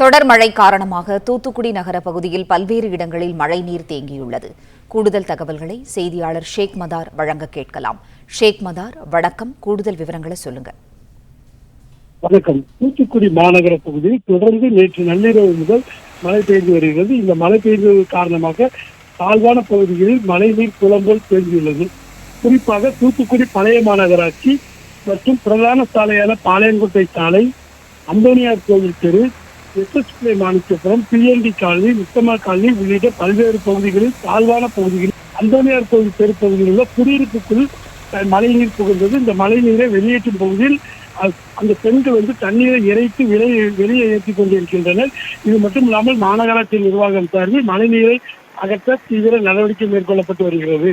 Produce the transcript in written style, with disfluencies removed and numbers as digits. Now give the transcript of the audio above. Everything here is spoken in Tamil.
தொடர் மழை காரணமாக தூத்துக்குடி நகர பகுதியில் பல்வேறு இடங்களில் மழைநீர் தேங்கியுள்ளது. கூடுதல் தகவல்களை செய்தியாளர் ஷேக் மதார் வழங்க கேட்கலாம். ஷேக் மதார், வணக்கம். கூடுதல் விவரங்களை சொல்லுங்க. வணக்கம். தூத்துக்குடி மாநகர பகுதியில் தொடர்ந்து நேற்று நள்ளிரவு முதல் மழை பெய்து வருகிறது. இந்த மழை பெய்தது காரணமாக தாழ்வான பகுதிகளில் மழைநீர் புலம்போல் தேங்கியுள்ளது. குறிப்பாக தூத்துக்குடி பழைய மாநகராட்சி மற்றும் பிரதான சாலையான பாளையங்கோட்டை சாலை, அந்தோனியார் கோவில் தெரு, எஸ்எஸ்பிளை மாணிக்கபுரம், பிஎன்டி காலனி, முத்தமா காலனி உள்ளிட்ட பல்வேறு பகுதிகளில் தாழ்வான பகுதிகளில் அந்தோனியார் கோவில் தெரு பகுதியில் உள்ள குடியிருப்புக்குள் மழைநீர் புகுந்தது. இந்த மழைநீரை வெளியேற்றும் பகுதியில் அந்த பெண்கள் தண்ணீரை இறைத்து வெளியே ஏற்றி கொண்டிருக்கின்றனர். இது மட்டும் இல்லாமல் மாநகராட்சி நிர்வாகம் சார்பில் மழைநீரை அகற்ற தீவிர நடவடிக்கை மேற்கொள்ளப்பட்டு வருகிறது.